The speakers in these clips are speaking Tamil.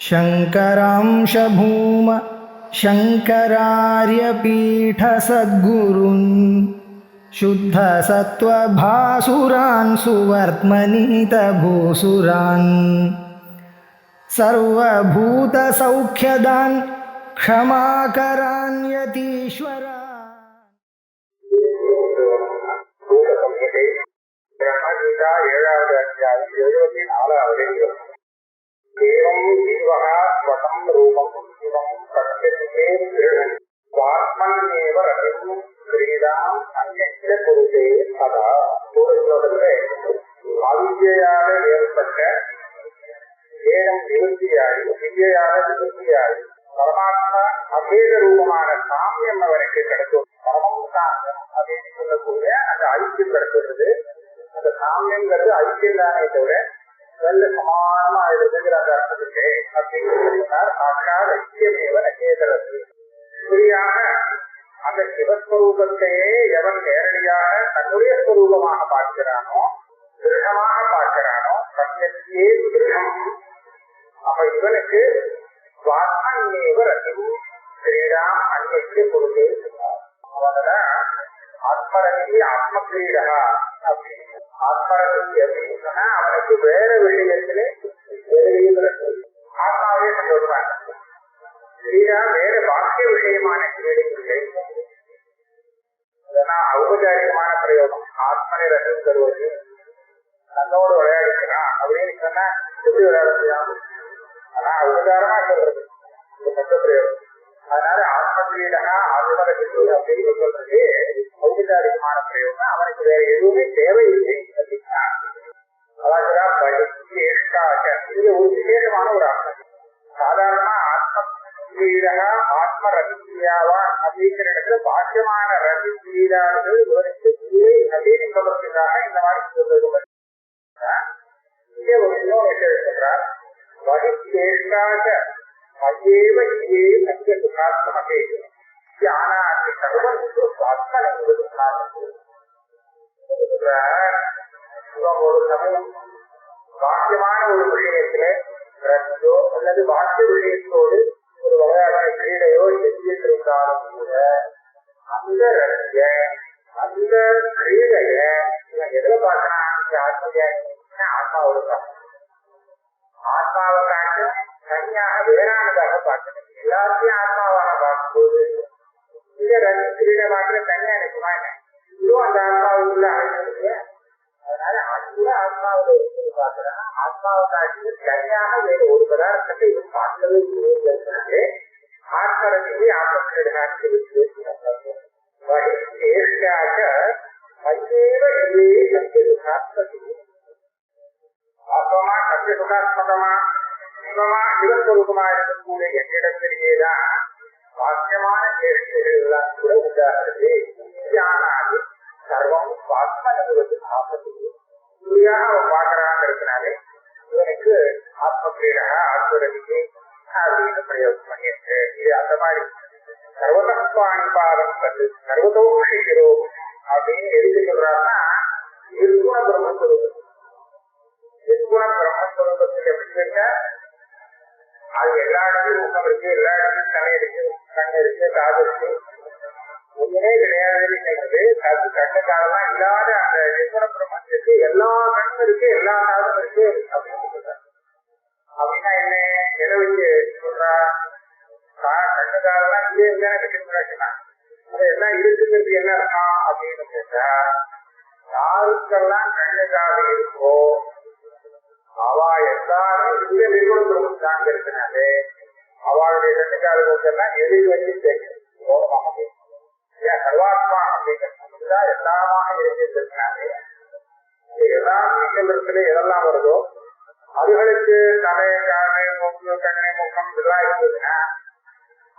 शङ्करांश भूम शङ्करार्यपीठसद्गुरून् शुद्धसत्त्वभासुरान् सुवर्त्मनीतभूसुरान् सर्वभूतसौख्यदान् क्षमाकरान् यतीश्वरान् ब्रह्मगीता 7வது அத்தியாயம் 74வது ஏவம் ஜீவஹ ஸ்வதம் ரூபம் சிவம் சத்யதே திருடன் வாத்மன்யேவ ரதிம் கிரீடாம் அன்யஸ்ய குருதே சதா. ஒரு ஸ்லோகத்திலே அவித்யையாக ஏற்பட்ட ஏகம் நிவர்த்தியாகி வித்யையாக நிவர்த்தியாகி பரமாத்மா அபேத ரூபமான சாமியம் அவருக்கு கிடைக்கும். பரமம் சாமியம் அப்படின்னு சொல்லக்கூடிய அந்த ஐக்கியம் கிடைக்கிறது. அந்த சாமியங்கிறது ஐக்கியம் தானே தவிர நல்ல சமானமா இருக்கிற அந்த அர்த்தத்துக்கு அப்படின்னு சொல்லினார். சாட்சாத் ஐக்கியமேவ நகேதரது. இப்படியாக அந்த சிவஸ்வரூபத்தையே எவன் நேரடியாக தன்னுடைய ஸ்வரூபமாக பார்க்கிறானோ, திருடமாக பார்க்கிறானோ, சத்தியத்தையே திருடம். அப்ப இவனுக்கு வாத்மன்யேவ ரதிம் கிரீடாம் அன்யஸ்ய குருதே. அவங்கதான் ஆத்மரதி ஆத்ம கிரீடா அப்படின்னு. ஆத்மரதி அப்படின்னு சொன்னா அவனுக்கு வேற விஷயத்திலே ஆத்மாவே சந்தோஷமாக கிரீடா வேற பாக்கிய விஷயமான கிரீடை இல்லை. இதெல்லாம் ஔபச்சாரிகமான பிரயோகம். ஆத்மனை ரசம் தருவது தன்னோடு விளையாடிக்கிறான் அப்படின்னு சொன்னா எப்படி விளையாட முடியாது? ஆனா உபகாரமா சொல்றது இந்த மொத்த பிரயோகம். அதனால ஆத்ம கிரீடா ஆத்மரதி அப்படின்னு சொல்றது ஔபச்சாரிகமான பிரயோகம். அவனுக்கு வேற எதுவுமே தேவையில்லை அப்படின்னா இது ஒரு விசேஷமான ஒரு அர்த்தம். சாதாரணமா ஆத்ம கிரீடா ஆத்ம ரதியாவா அப்படிங்கிற இடத்துல பாக்கியமான ரதி கிரீடானது இவருக்கு இல்லை அப்படின்னு சொல்றதுக்காக இந்த மாதிரி சொல்றது. இங்கே ஒரு இன்னொரு விஷயம் சொல்றார். வகிச்சேஷ்டாக மகேவ இங்கே சத்திய சுகாத்மகே தியானாதி சர்வம் ஆத்மனை ஒரு சமயம் பாக்கியமான ஒரு விஷயத்துல ரசியோ அல்லது பாக்கிய விஷயத்தோடு ஒரு வகையான கிரீடையோ செஞ்சிருந்தாலும் கூட அந்த ரசிய அந்த கிரீடைய எதுல பார்க்கறான்? ஆத்மாவோட ஆத்மாவை காட்டு தனியாக வேறானதாக பார்க்கணும். எல்லாத்தையும் ஆத்மாவாக பார்க்கும்போது இந்த ரசி கிரீடை பார்க்கிற தனியா இருக்குமா என்ன? இதுவும் அந்த ஆத்மாவுக்குள்ள அழைக்கிறது. அதனால அதுல ஆத்மாவில இருக்குது பார்க்கிறான். ஆத்மாவை காட்டி தனியாக வேறு ஒரு பதார்த்தத்தை இது பார்க்கவே இருக்கிறது. ஆத்மரதிக்கு ஆத்மகிரீடாக ஆத்மா சத்திய சுகாத்மகமா சுகமா சிவஸ்வரூபமா இருக்கக்கூடிய என்னிடத்திலேயேதான் வாக்கியமான கேள்விகள் எல்லாம் கூட உண்டாகிறது. தியானாதி சர்வம் ஆத்மனுவது ஆத்மத்துக்கு புரியாக அவன் பார்க்கிறாங்கிறதுனாலே இவனுக்கு ஆத்ம கிரீடா ஆத்மரதிக்கு அப்படின்னு பிரயோகம் பண்ணிட்டு இது அந்த மாதிரி சர்வதஸ்வாணி பாதம் கண்டு சர்வதோஷி சிரோகம் அப்படின்னு எதுக்கு சொல்றாருன்னா நிர்குண பிரம்மஸ்வரூபம். நிர்குண பிரம்மஸ்வரூபத்துக்கு எப்படி கேட்டா அது எல்லா இடத்துலையும் முகம் இருக்கு, எல்லா இடத்துலையும் தலை இருக்கு, கண் இருக்கு, காது இருக்கு, ஒண்ணுமே கிடையாதுன்னு அது கண்ணுக்காகலாம் இல்லாத அந்த நிர்குண பிரம்மத்துக்கு எல்லா கண்ணும் இருக்கு, எல்லா காதும் இருக்கு அப்படின்னு சொல்றாரு. அப்படின்னா என்ன எதை வச்சு சொல்றா? கண்ணுக்காகலாம் இங்கே இருந்தானே கட்டினா அது எல்லாம் இருக்குங்கிறது என்ன அர்த்தம் அப்படின்னு கேட்டா, யாருக்கெல்லாம் கண்ணுக்காக இருக்கோ அவ எல்லாரும் இந்த நிர்குண பிரம்மம் தாங்க இருக்கிறாங்க. அவளுடைய கண்ணுக்காரர்களுக்கெல்லாம் எதிர் வச்சு சேர்க்கணும். சர்வாத்மா அப்படிங்கிறதா எல்லாமாக இருந்திருக்கிறாங்க. எல்லாமே சொல்றதுல எதெல்லாம் வருதோ அதுகளுக்கு தலை, காது, மூக்கு, கண்ணு, முகம் இதெல்லாம் இருந்ததுன்னா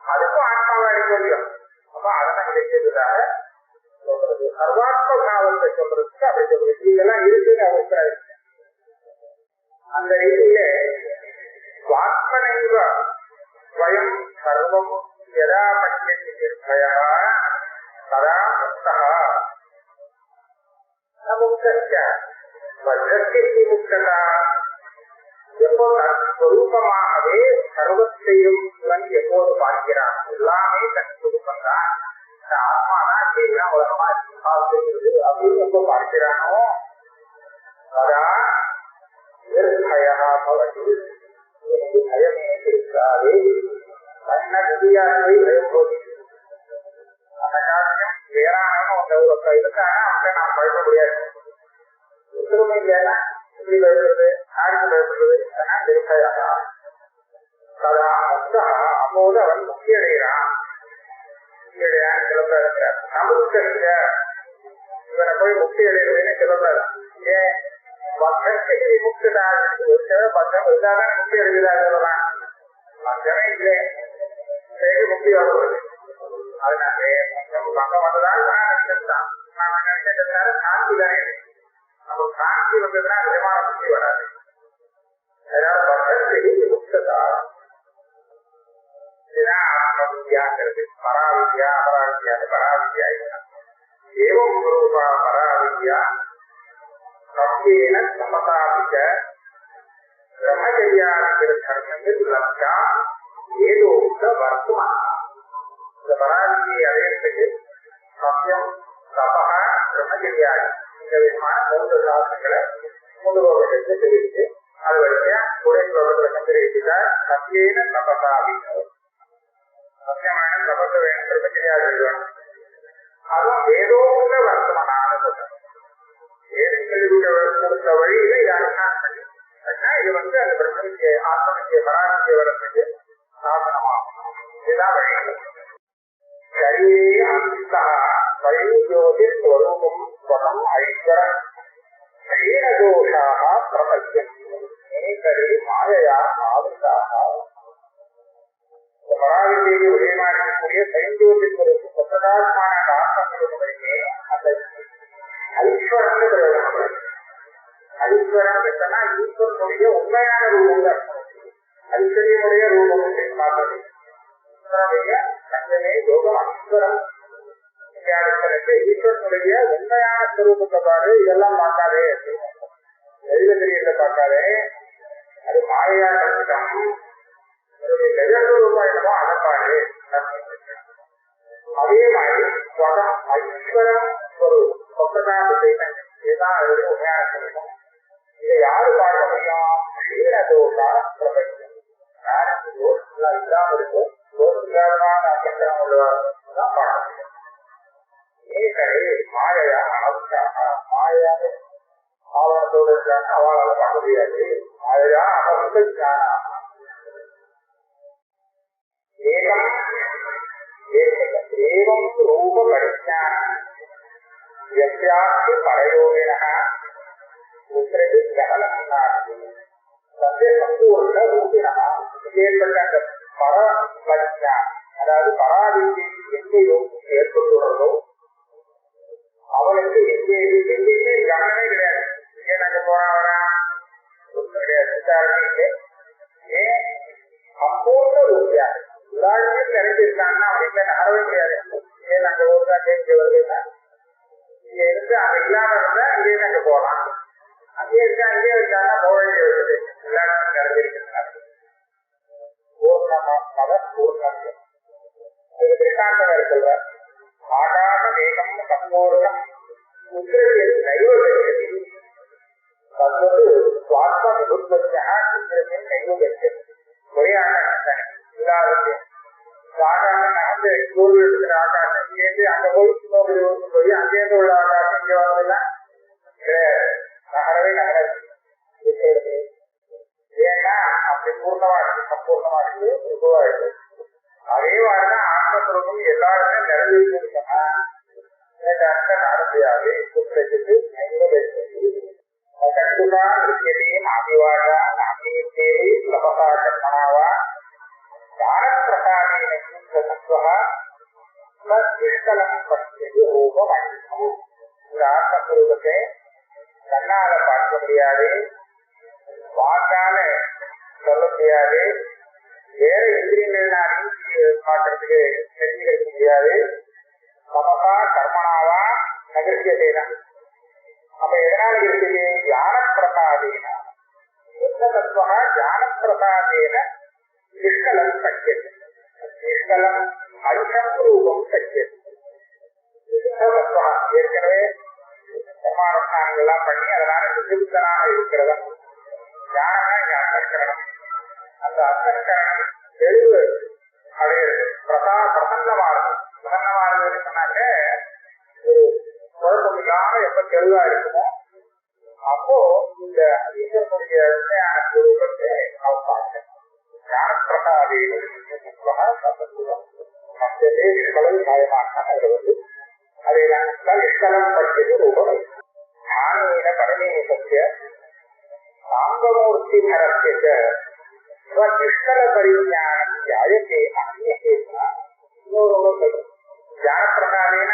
அதுக்கும் ஆத்மாவை அடிக்க முடியும். அப்ப அதெல்லாம் கிடைக்கிறதுக்காக சொல்றது. சர்வாத்ம பாவத்தை சொல்றதுக்கு அப்படி சொல்றது. இதெல்லாம் இருக்குன்னு அவசியம். அந்த ரீதியில வாத்மனைவ ஸ்வயம் சர்வம் யதா பட்யதி நிர்பயா சதா முக்தஹ முக்தஸ்ய வஜ்ரஸ்ய முக்ததா. எப்போ தற்ஸ்வரூபமாகவே நாம் பயப்பட முடியாது. ஒற்றுமை இல்லைன்னா இப்படி பயப்படுறது, யாருக்கு பயப்படுறது அதெல்லாம் நிர்பயாக கதா முக்தா. அப்போது அவன் முக்தி அடைகிறான். முக்தி அடையான்னு கிளம்ப இருக்கிறார். சமுத்திர இவனை போய் முக்தி அடைகிறதுன்னு கிளம்புறாரு. ஏன் பக்தத்துக்கு விமுக்தா? ஒரு சில பக்தம் இருந்தாதான் முக்தி அடைகிறார் சொல்லலாம். பக்தமே இல்லை முக்தி வருவது. அதனாலே பக்கம் வந்ததால் நான் நினைச்சிருந்தான். நான் நினைச்சிருந்தாரு சாந்தி தானே. நமக்கு சாந்தி வந்ததுன்னா நிஜமான முக்தி வராது. அதனால பக்தத்துக்கு விமுக்தா. இதுதான் ஆத்மவித்யாங்கிறது. பராவித்யா அபராவித்யா பராவித்யா ஏவம் குருபா பராவித்யா சத்தியேன சமதாபிக்க பிரம்மச்சரியாங்கிற தர்மங்கள் லட்சா ஏதோக்த வர்த்தமான. இந்த பராவித்தியை அடையறதுக்கு சத்தியம் தபா பிரம்மச்சரியாதி இந்த விதமான 3 சாதனங்களை முதுகோபத்தை தெரிவித்து அது வரைக்கும் உடைய லோகத்துல கண்டிருக்கிறார். சத்தியேன தபசாபிக்க சத்தியமான தபச வேணும், பிரம்மச்சரியாதி வேணும். அதுவும் வேதோக்த வர்த்தமான சொல்றாங்க. கொடுத்த வழியில யாருக்கான் பண்ணி இது அந்த பிரம்மவித்தியை ஆத்மவித்தியை பராவித்தியை வளர்த்துக்கு சாதனமாகும். இதுதான் வழி. சரீரே அந்தா வயோதி ஸ்வரூபம் ஸ்வரம் ஐஸ்வரம் க்ஷீணதோஷாக பிரபஞ்சம் ஏகரே மாயையா ஆவிர்தாக. பராவித்தியை உதயமா இருக்கக்கூடிய சைந்தோஷத்திற்கு பிரதானமான காரணங்களுடைய அந்த ஐஸ்வரம்னு பிரயோகம். ஐஸ்வரம் எத்தனா ஈஸ்வரனுடைய உண்மையான ரூபங்கள், ஐஸ்வரியனுடைய ரூபம் பார்ப்பது. சங்கமே யோகம் ஐஸ்வரம் ஈஸ்வரனுடைய உண்மையான ஸ்வரூபத்தை பாரு. இதெல்லாம் பார்க்காதே, எழுத தெரியல பார்க்காதே, அது மாயா கஷ்டம். நிஜஸ்வரூபம் என்னமோ அதை பாரு. அதே மாதிரி ஸ்வரம் ஐஸ்வரம் ஸ்வரூபம் இதுதான் அதோட உண்மையான சொல்லும். இதை யாரு பார்க்க முடியும்? க்ஷீணதோஷா பிரபஞ்சம். யாருக்கு தோஷம் இல்லாம இருக்கும், தோஷமான அக்கறம் உள்ளவர்தான் பார்க்க முடியும். ஏகரே மாயையா அவசாக மாயாக ஆவணத்தோடு இருக்காங்க, அவளால பார்க்க முடியாது. மாயையா அவச ஞானா ஏகம் ஏவம் ரூப பரிஞானம் யஸ்யாஸ்தி பரயோகினः உத்ரதி ஜகலன்னாதி சத்திய சம்பூர்ண ரூபினः. ஏற்பட்ட அந்த பரபஜ்ஞா, அதாவது பராவித்தை எங்கேயோ ஏற்பட்டுள்ளதோ அவனுக்கு எங்கேயுமே கவனமே கிடையாது. ஏன் அங்க போறாவனா கிடையாது, விசாரணை. ஏன் சம்பூர்ண ரூபியா எல்லாருமே நிறைஞ்சிருக்காங்கன்னா அவனுக்கு நகரவே முடியாது. ஏன் அங்க ஒரு இங்க வருதுன்னா இங்க இருந்து அங்க இல்லாம இருந்தா இங்கேயும் அங்க போகலாம், அங்கே இருக்கா அங்கே இருக்காங்கன்னா போக வேண்டிய வருது. எல்லாருமே நிறைஞ்சிருக்கிறாங்க. பூர்ணமாக பூர்ணம் இது திருஷ்டாந்தம் சொல்ற. ஆகாத வேகம் சம்பூர்ணம் உத்திரத்தில் நைவகச்சதி தற்போது சுவாத்ம நிபுத்தா உத்திரத்தில் நைவகச்சதி. ஒரே ஆகாசம் இல்லாத ஆகாசம் கோவில் இருக்கிற ஆகாசம் இங்கேருந்து அங்க போய் போய் அங்கேருந்து உள்ள ஆகாசம் இங்க வந்ததுன்னா கிடையாது, நகரவே நகராது. ஏன்னா அப்படி பூர்ணமா இருக்கு, சம்பூர்ணமா இருக்கு, உருவா இருக்கு. அதே மாதிரிதான் ஆத்மஸ்வரூபம் எல்லாருமே நிறைவேற்றிருக்கா அர்த்தம் நடத்தியாது. புத்தகத்துக்கு கட்டுதா நித்தியத்தையும் ஆதிவாழா நாமீத்தேரி லபகா கர்மனாவா ஞானப்பிரசாதேன சத்வா நிஷ்கலம் பசியது ரூபம் அழிக்கும். இந்த ஆத்மஸ்வரூபத்தை கண்ணால பார்க்க முடியாது, வாக்கால சொல்ல முடியாது, வேற இந்திரியங்கள்னாலையும் பார்க்கறதுக்கு தெரிஞ்சுக்க முடியாது. சமகா கர்மனாவா நகர்த்தியதேனா. அப்ப எதனால இருக்குது? ஞானப்பிரசாதேன தத்துவா ஞானப்பிரசாதேன நிஷ்கலம் சக்கியது. நிஷ்கலம் அல்சம் ரூபம் சக்கியது. தத்துவா ஏற்கனவே சமானஸ்தானங்கள்லாம் பண்ணி அதனால நிர்வித்தனாக இருக்கிறதா ஞானம்னா இங்க அந்தர்கரணம். அந்த அந்தர்கரணம் தெளிவு அடையிறது பிரசன்னமா இருக்கும். பிரசன்னமா இருக்குன்னு சொன்னாக்க ஒரு குழப்பம் இல்லாம எப்ப தெளிவா இருக்குமோ அப்போ இந்த ஈஸ்வரனுடைய உண்மையான சுரூபத்தை அவன் பார்க்க ஞானப்பிரகாவே மற்ற தேசிகளை மயமாக அது அதை நான் இஷ்டலம் பற்றியது ரூபம் ஞானேன பரமேசத்திய சாம்பமூர்த்தி பரத்திய இஷ்டல பரிஞானம் ஜாயத்தே அந்நியேனா இன்னொரு ஞானப்பிரகாரேன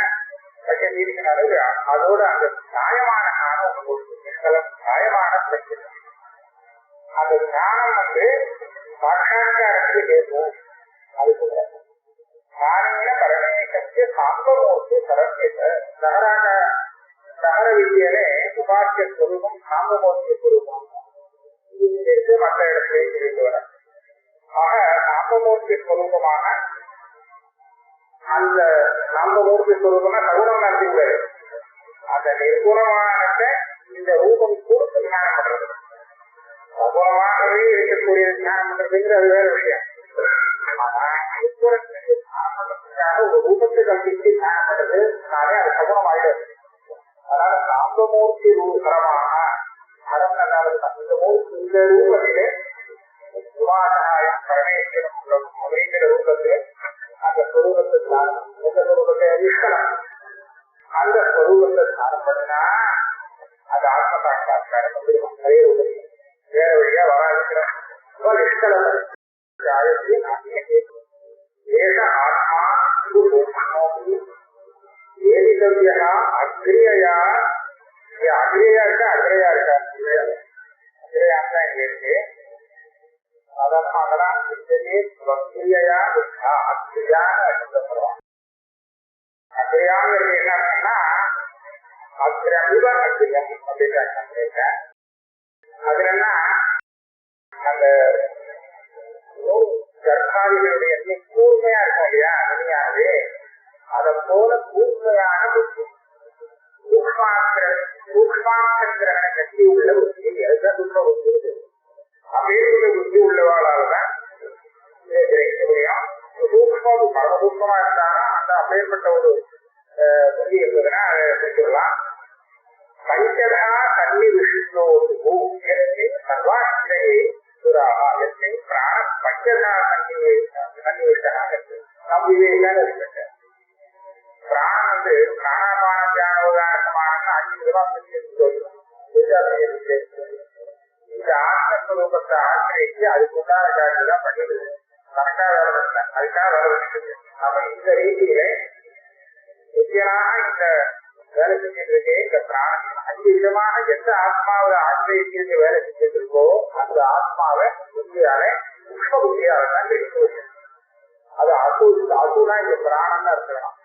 இருக்கிறாரு அதோட அந்த நியாயமான ஞானம் நியாயமான பிரச்சனை அந்த ஞானம் சாட்சா்காரத்துக்கு ஏற்போம் அது சொல்ற ஞானேன பரமேசத்திய சாம்பமூர்த்தி பரத்திய சகர வித்தியிலே உபாசிய ஸ்வரூபம் சாம்பமூர்த்தி ஸ்வரூபம் மற்ற இடத்திலே தெரிந்து வர ஆக சாம்பமூர்த்தி ஸ்வரூபமாக அந்த சாம்பமூர்த்தி ஸ்வரூபமா சகுணம் நடத்திவிடாரு அந்த நிர்குணமானத்தை இந்த ரூபம் கொடுத்து தியானம் பண்றது சகுணமாகவே இருக்கக்கூடிய தியானம் பண்றதுங்கிற அது வேற விஷயம் ஆனா ஈஸ்வரத்துக்கு தியானம் பண்றதுக்காக ஒரு ரூபத்தை கல்பித்து தியானம் பண்றது நானே அது சகுணமாயிடுது அதனால சாம்பமூர்த்தி ரூபமாக அறம் இந்த ரூபத்திலே உபாசனாயம் பரமேஸ்வரம் அப்படிங்கிற ரூபத்திலே அந்த ஸ்வரூபத்தை தியானம் எந்த ஸ்வரூபத்தை இஷ்டம் அந்த ஸ்வரூபத்தை தியானம் பண்ணினா அது ஆத்ம சாட்சா்காரம் நிறைய உதவி வேற வழியா வராதுக்கிறோம் ஏக ஆத்மா ஏதிதவ்யா அக்ரியா அக்ரியா இருக்கா அக்ரையா இருக்கா அக்ரையான் தான் இங்க இருக்கு அதனாலதான் அக்ரியா அக்ரியான்னு சொல்றோம் அக்ரியாங்கிறது என்னன்னா அக்ரமிவ அக்ரியம் அப்படின்னு அதுல என்ன அந்த கர்மாதிகளுடைய கூர்மையா இருக்கும் இல்லையா நுனியானது அதை போல கூர்மையான புத்தி சூக்ஷ்மாங்கிரகண சக்தி உள்ள புத்தி அதுதான் சூக்ம புத்தி அப்படியே புத்தி உள்ளவாளால்தான் கிரகிக்க முடியும் சூக்மம் பரமசூக்மமா இருந்தாலும் அந்த அப்பேற்பட்ட ஒரு புத்தி இருந்ததுன்னா அதை செஞ்சிடலாம் பஞ்சதா தண்ணி விஷ்ணோது சர்வாஸ்திரையே சுராகா எத்தை பிராண பஞ்சதா தண்ணி விஷ்ணாக நம் விவேகான இருக்கு பிராணம் வந்து பிராணாபான தியானோதானமான 5 விதமா இந்த ஆத்மஸ்வரூபத்தை ஆசிரியச்சு அதுக்கு உண்டான காரியத்தை தான் பண்ணிடுது கரெக்டா வேலை பண்ண அதுக்காக வேலை பண்ணிட்டு அப்ப இந்த ரீதியில நிச்சயமாக இந்த வேலை செஞ்சுட்டு இருக்கே இந்த பிராணம் 5 விதமாக எந்த ஆத்மாவை ஆசிரியச்சு வேலை செஞ்சுட்டு இருக்கோ அந்த ஆத்மாவை புத்தியால புஷ்ப புத்தியால தான் தெரிவிக்க அது அசுனா இந்த பிராணம் தான் இருக்கணும்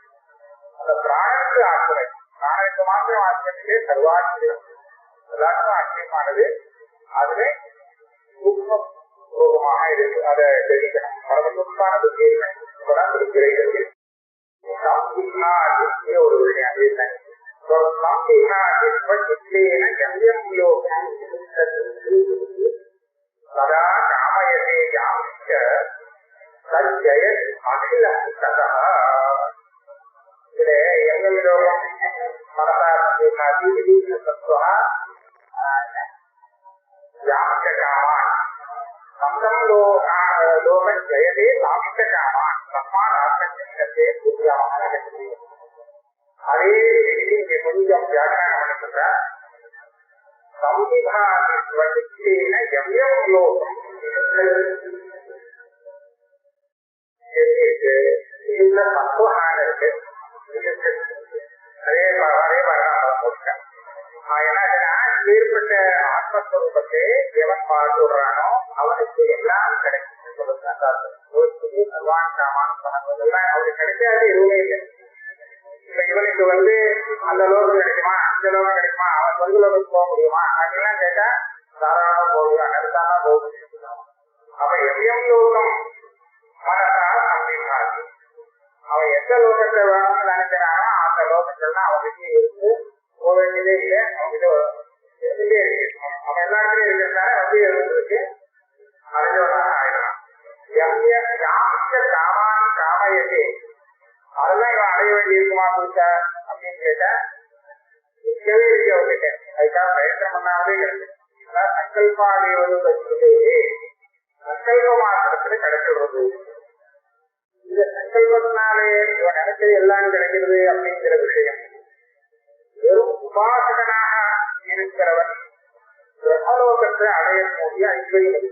அந்த பிராணத்துக்கு ஆசிரியை பிராணத்துக்கு மாத்திரம் ஆசிரியத்திலே சர்வாசிரியம் எல்லாருக்கும் ஆச்சரியமானது அதுல சூக்ம ரூபமாக இருக்கு அதை தெரிவிக்கணும் பரமசூக்மான புத்தியை இப்பதான் இருக்கிறது ஒரு விஷயம் அதே தான் சதா காமயதே யாமிச்ச தஜ்ஜய அகில சதா இதுல எந்த மனசாதி தத்துவ யாமிச்ச காமான் சந்தம் லோக ஜெயதே யாமிச்ச காமான் தஸ்மாத் ஆத்மஜே புத்தியாமான அதே இங்க கொஞ்சம் வியாக்கியானம் பண்ணி சொல்ற சம்விதான எவ்யம் லோகம் இந்த தத்துவமான இருக்கு அதே ஏற்பட்ட ஆத்மஸ்வரூபத்தை எவன் பார்த்துடுறானோ அவனுக்கு எல்லாம் கிடைக்கும் சொல்லுதான் சர்வான் சாமான் பணம் அவனுக்கு கிடைக்காது எதுவுமே இல்லை இப்ப இவனுக்கு வந்து அந்த லோகம் கிடைக்குமா இந்த லோகம் கிடைக்குமா அவன் சொந்த லோகத்துக்கு போக முடியுமா அப்படின்லாம் கேட்டா தாராளமா போகுவான் அடுத்தானா போக முடியும் அப்ப எவ்வியம் லோகம் மனசா சம்பிகாதி அவன் எந்த லோகத்தை வேணும்னு நினைக்கிறானோ அந்த லோகங்கள்லாம் அவன்கிட்ட இருக்கு போக வேண்டியதே இல்லை அவன்கிட்ட இருந்துட்டே இருக்கு அவன் எல்லாருமே இருக்கிறதுனால வந்து இருந்துருக்கு அடைஞ்சவனாக ஆயிடலாம் யாமிச்ச காமான் காமயதே அதெல்லாம் இவன் அடைய வேண்டி இருக்குமா புரிச்சா அப்படின்னு கேட்டா நிற்கவே இருக்கு அவங்ககிட்ட. அதுக்காக பிரயத்தனம் பண்ணாமலே கிடைக்கும். சங்கல்பாதேவது வச்சுட்டே சங்கல்ப மாத்திரத்துல கிடைச்சிடுறது. இந்த சங்கல்பத்தினாலே இவன் நினைச்சது எல்லாம் கிடைக்கிறது அப்படிங்கிற விஷயம் வெறும் உபாசகனாக இருக்கிறவன் பிரம்மலோகத்தை அடையக்கூடிய ஐஸ்வர்யம்.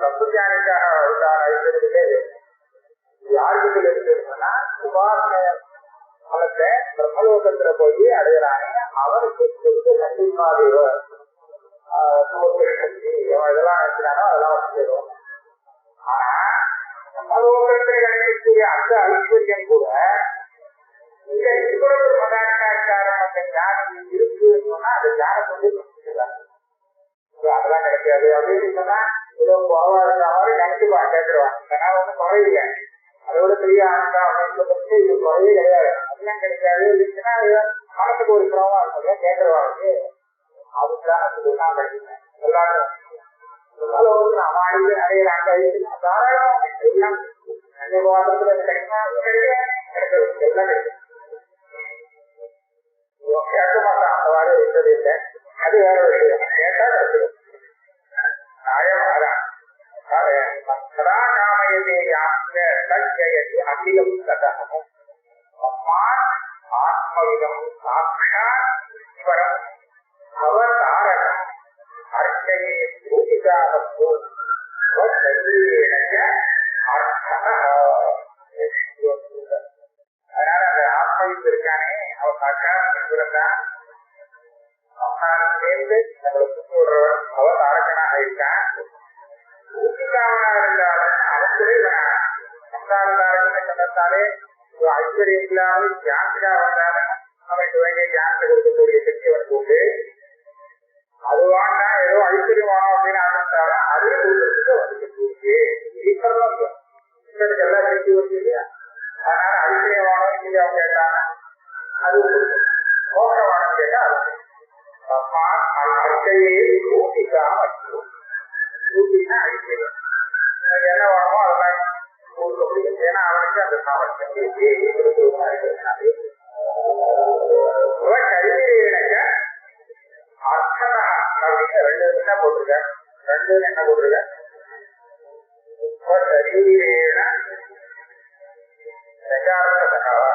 தத்துவஞானிக்காக அவருக்கான ஐஸ்வர்யத்திலே யாருக்கு இருக்குன்னா உபாசன அவத்தை பிரம்மலோகத்துல போய் அடையிறானே அவனுக்கு சொத்து சங்கல்பாதேவ சக்தி இதெல்லாம் நினைக்கிறானோ அதெல்லாம் வச்சுக்கிறோம். ஆனா பிரம்மலோகத்தில் கிடைக்கக்கூடிய அந்த ஐஸ்வர்யம் கூட இங்க இவ்வளவு மதாச்சாரம் அந்த ஞானம் இருக்குன்னா அந்த ஞானத்தை வந்து அதெல்லாம் கிடைக்காது அப்படின்னு சொன்னா இவ்வளவு குறவா இருக்கிற மாதிரி நினைச்சுப்பா கேட்டுருவாங்க. அதனால ஒன்றும் குறையில்லை, அதோட பெரிய ஆனந்தா அப்படின்னு சொல்லிட்டு இது குறைவே கிடையாது. அதெல்லாம் கிடைக்காது இருந்துச்சுன்னா மனசுக்கு ஒரு குறவா இருக்கும் கேட்கறவாங்க. அதுக்காக இதுதான் கிடைக்கும் எல்லாரும் அவாடி அடையிறாங்க. தாராளம் எல்லாம் கிடைக்குமா கிடைக்கிறது எல்லாம் கிடைக்கும். கேட்க மாட்டான் அந்த வாழை இருந்தது இல்லை, அது வேற விஷயம். கேட்டா கிடைச்சிடும். நியாயமாதான் சதா காமயதே யாத்திரை அகிலம் கதமும் ஆத்மவிதம் சாட்சாத் ஈஸ்வரம் அவதாரகம் அர்ச்சையே பூஜிதாபத்தோ அதனால அந்த ஆத்மவிதம் இருக்கானே அவன் சாட்சாத் ஈஸ்வரன் தான். சேர்ந்து நம்மளை சுற்றி விடுறவன் அவதாரகனாக இருக்கான். பூஜிதாவனா இருந்தாலும் அவங்களே சம்சாரதாரகனை சொன்னதாலே ஐஸ்வர்யம் இல்லாமல் ஜான்சிகா வந்தாலும் அவனுக்கு வேண்டிய ஜான்சி கொடுக்கக்கூடிய சக்தி அவனுக்கு உண்டு. அது வாங்கினா ஏதோ ஐஸ்வர்யம் வாங்க அப்படின்னு ஆரம்பித்தாலும் அது கொடுக்கறதுக்கு அவனுக்கு பூஜை ஈஸ்வரன் ஈஸ்வருக்கு எல்லாம் சக்தி வருது இல்லையா. அதனால ஐஸ்வர்யம் வாங்கணும் சொல்லி அவங்க கேட்டாங்க அது மோசமானம் கேட்டா அது அர்ச்சையே பூஜிகா மற்றும் பூஜினா ஐஸ்வர்யம் என்ன வேணுமோ அதெல்லாம் கொடுக்க முடியும். ஏன்னா அவனுக்கு அந்த சாமர்த்தியம் இருக்கு. சரீரேனக அர்த்ததா அப்படின்னு ரெண்டு என்ன போட்டிருக்க, ரெண்டு என்ன போட்டிருக்க. சரீரேன சகார்த்ததகாவா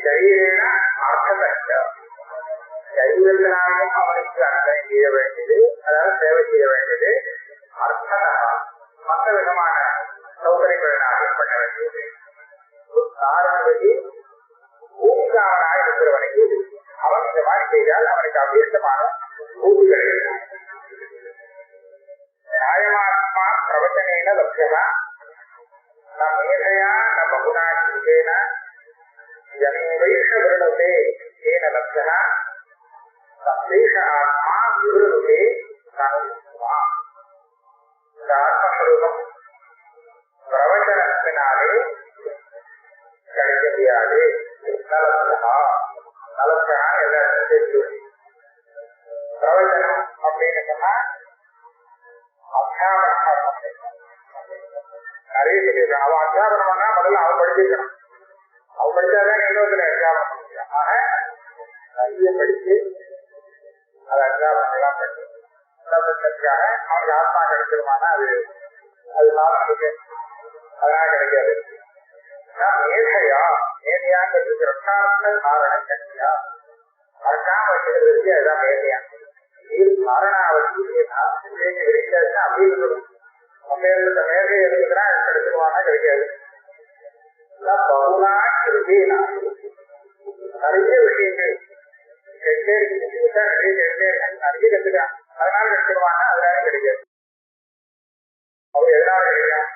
சரீரேன அர்த்ததா சரீரத்தினாலையும் அவனுக்கு அர்த்தம் செய்ய வேண்டியது, அதாவது சேவை செய்ய வேண்டியது. அர்த்ததா மற்ற விதமான சௌகரியங்களினாலும் பண்ண வேண்டியது. காரணி பூமிகாவனாக இருக்கிறவனுக்கு அவன் இந்த மாதிரி செய்தால் அவனுக்கு அபீஷ்டமான பூமி கிடைக்கும். நியாயமாத்மா பிரவச்சனேன லட்சணா ந மேதையா ந பகுனா சிந்தேன ஜனேவைஷ விருணதே ஏன லட்சணா சந்தேஷ ஆத்மா விருணுதே சனுமா. இந்த ஆத்மஸ்வரூபம் பிரவச்சனத்தினாலே கிடைக்க முடியாது. நலசா நலசா எல்லாத்தையும் தெரிஞ்சு பிரவச்சனம் அப்படின்னு சொன்னா அத்தியாபனம் நிறைய சொல்லியிருக்கான். அவன் அத்தியாபனம் பண்ணா முதல்ல அவன் படிச்சிருக்கணும். அவன் படிச்சாதான் இன்னொருத்தர் அத்தியாபனம் பண்ண முடியும். ஆக நிறைய படிச்சு அதை அத்தியாபனம் எல்லாம் பண்ணி பிரபஞ்சத்துக்காக அவனுக்கு ஆத்மா கிடைச்சிருமானா அது அது சாப்பிட்டு அதனால கிடைக்காது. மேதையா மேதையாங்கிறது ரத்தார்த்த காரண சக்தியா மறக்காம வச்சுக்கிறதுக்கு அதுதான் மேதையா. காரணாவதி கிடைக்காதுன்னா அப்படி இருக்கணும். நம்ம இருந்த மேதை இருக்குதுன்னா கிடைச்சிருவானா கிடைக்காது. பகுனா கிருதினா நிறைய விஷயங்கள் நிறைய கத்துக்கான். அதனால கிடைச்சிருவானா அதனால கிடைக்காது. அவ எதனால கிடைக்கலாம்?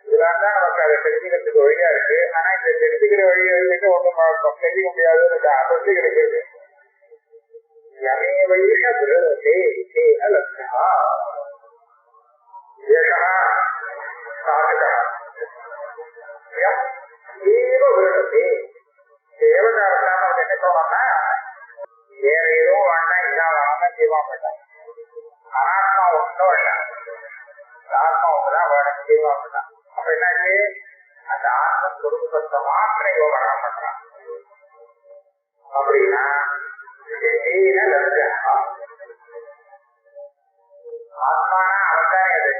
இதெல்லாம் தான் நமக்கு அதை தெரிஞ்சுக்கிறதுக்கு வழியா இருக்கு. ஆனா இந்த தெரிஞ்சுக்கிற வழி வந்துட்டு ஒண்ணும் தெரிஞ்சுக்க முடியாதுன்னு அபத்தி கிடைக்கிறது. யமேவைஷ விருதே லட்சணா ஏஷா சாதகா யம் ஏவ விருதே. தேவதாரத்தான அவங்க என்ன சொல்றாங்கன்னா வேற ஏதோ வேணா இதான் வேணாம் செய்வா மாட்டாங்க. அனாத்மா ஒன்றும் வேண்டாம், ஆத்மா ஒன்றுதான் வேணும் செய்வா மாட்டாங்க. அப்ப என்னாச்சு அந்த அந்த ஆத்மஸ்வரூபத்தை மாத்திரம் இவன் வர்ணம் பண்றான். அப்படின்னா ஆத்மானா அவன்தானே அது.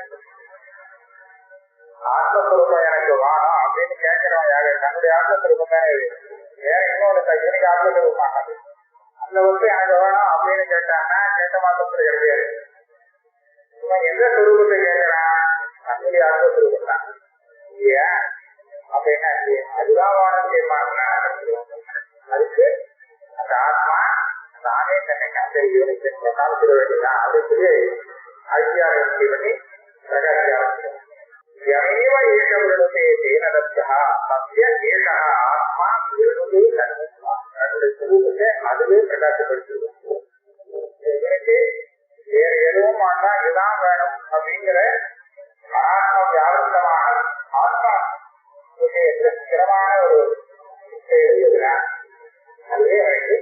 ஆத்மஸ்வரூபம் எனக்கு வாணும் அப்படின்னு கேட்கிறவன் யாரு? தன்னுடைய ஆத்மஸ்வரூபம் தானே இது. வேற இன்னொரு இவனுக்கு ஆத்மஸ்வரூபம் ஆகாது. அந்த வந்து எனக்கு வேணும் அப்படின்னு கேட்டாங்கன்னா கேட்ட மாத்திரத்துல கிடையாது. இவன் எந்த சுரூபத்தை கேட்கிறான்? தன்னுடைய ஆத்மஸ்வரூபம் தான் இல்லையா? அப்ப என்ன அதுதான் வானம் தீர்மானம். அதுக்கு அந்த ஆத்மா தானே தன்னை இவனுக்கு காமிச்சிட வேண்டியதான் அப்படின்னு சொல்லி ஐக்கியாரம் பண்ணி பிரகாசியாரம் எவையவ ஈஷவருடனே தேனதா சத்திய ஏஷ ஆத்மா விருது தன்னுடைய சுரூபத்தை அதுவே பிரகாசப்படுத்துது. இவனுக்கு வேற எதுவும் ஆனா இதுதான் வேணும் அப்படிங்கிற ஆத்ம வியாபகமான ஆத்மா விஷயத்துல ஸ்திரமான ஒரு எழுதுகிறான். அதுவே அவனுக்கு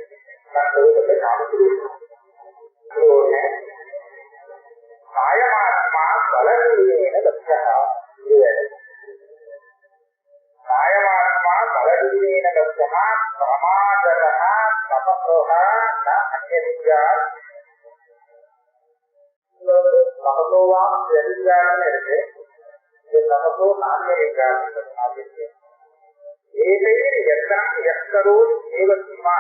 தன் சுரூபத்தை காமிச்சிருக்கோம். காயமாத்மா பலவீன லட்சா காயமாத்மா பலவீன லட்சா பிரமாதா தபசோகா அந்நியா தபசோவா எதிர்காலம் இருக்கு. தபசோ நான்காம் ஏதே எத்தனம் எத்தரோ தேவசிமா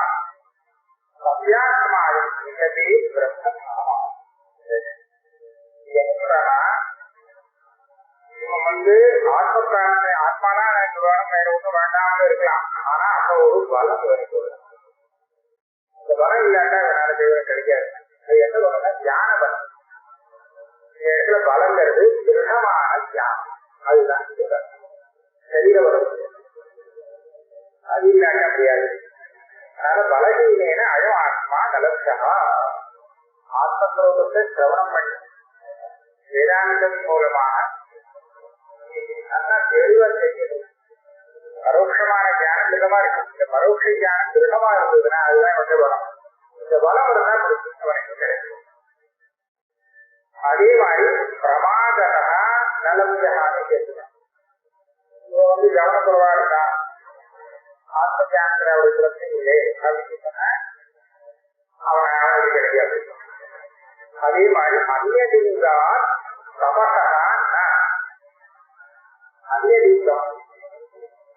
சத்யாத்மாவை நிகழ்வே பிரம்ம இவன் வந்து ஆத்ம பிராணனை ஆத்மாதான் எனக்கு வேணும் வேற ஒன்றும் வேண்டாமல் இருக்கலாம். ஆனா அப்ப ஒரு பலம் எனக்கு வரும். இந்த பலம் இல்லாட்டா வேற தெய்வம் கிடைக்காது. அது என்ன பலம்னா தியான பலம். இந்த இடத்துல பலங்கிறது திருடமான தியானம். அதுதான் சரீர பலம். அது இல்லாட்டா முடியாது. அதனால பலகீனேன அழம் ஆத்மா நலப்சா ஆத்மஸ்வரூபத்தை சிரவணம் பண்ணி வேதாந்தம் மூலமாக நல்லா தெளிவா தெரியுது. பரோட்சமான தியானம் திருடமா இருக்கும். இந்த பரோட்ச தியானம் திருடமா இருந்ததுன்னா அதுதான் வந்து பலம். இந்த பலம் இருந்தா அவனுக்கு கிடைக்கும். அதே மாதிரி பிரமாதா நலப்சகான்னு கேட்கிறான். இவன் வந்து கவனக்குறவா இருக்கான், ஆத்ம தியானத்துல அவருடைய பிரச்சனை இல்லை அப்படின்னு சொன்ன அவனுக்கு கிடைக்காது. அதே மாதிரி அந்நியலிங்கா தபசா அந்நியலிங்கம்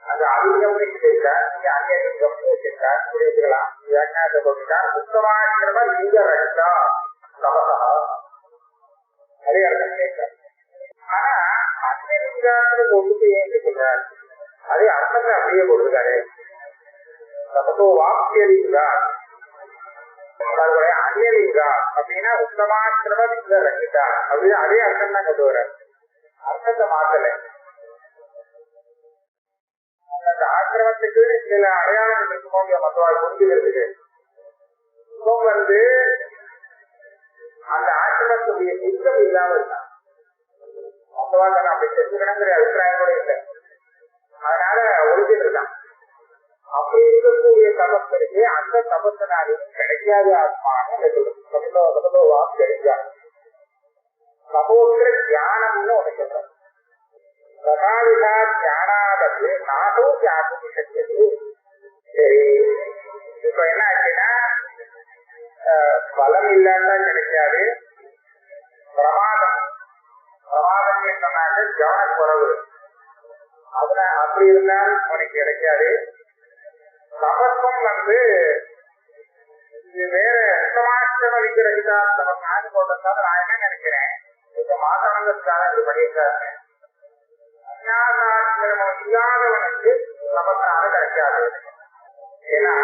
அது அலிங்கம்னு கேட்டா நீங்க அந்நியலிங்கம்னு கேட்டா புரிஞ்சுக்கலாம். வியாக்கியானத்தை போட்டுட்டா உத்தமாக்கிரம லிங்க ரக்ஷா தபசா அதே அர்த்தம் கேட்க. ஆனா அந்நியலிங்காத்துல போட்டு ஏன் சொல்றாரு? அதே அர்த்தத்தை அப்படியே போட்டுருக்காரு. தபசோ வாக்கியலிங்கா அந்நியலிங்கா அப்படின்னா உத்தமாக்கிரம லிங்க ரகிதா அப்படின்னு அதே அர்த்தம் தான் கொண்டு வர. அர்த்தத்தை மாத்தல. அந்த ஆக்கிரமத்துக்கு சில அடையாளங்கள் இருக்குமோ மற்றவாள் புரிஞ்சுக்கிறதுக்கு. இப்போ வந்து அந்த ஆக்கிரமத்துடைய லிங்கம் இல்லாம இருக்கான். மற்றவாள் தானே அப்படி செஞ்சுக்கணுங்கிற அபிப்பிராயம் கூட இல்லை. அதனால ஒழுங்கிட்டு இருக்கான். அப்படி இருக்கக்கூடிய தபத்திற்கு அந்த தபத்தினாலும் கிடைக்காத ஆத்மான்னு தபோவா கிடைக்காது. தபோத்திர தியானம்னு ஒண்ணு சொல்றாங்க. பிரகாவிதா தியானாவது நாசோ தியாகம் சக்தியது. சரி, இப்ப என்ன ஆச்சுன்னா பலம் இல்லாத கிடைக்காது. பிரமாதம் பிரமாதம் சொன்னாங்க கவனக்குறவு. அதனால அப்படி இருந்தால் உனக்கு கிடைக்காது. தபத்தும் வந்து வேற உத்தமாஷ்டம விக்கிரகிதா நம்ம காது போட்டதால நான் என்ன நினைக்கிறேன், இந்த மாதவங்கத்துக்காக இது பண்ணியிருக்காரு. அஞ்ஞாசாசிரமம் இல்லாதவனுக்கு தபத்தினால கிடைக்காது. ஏன்னா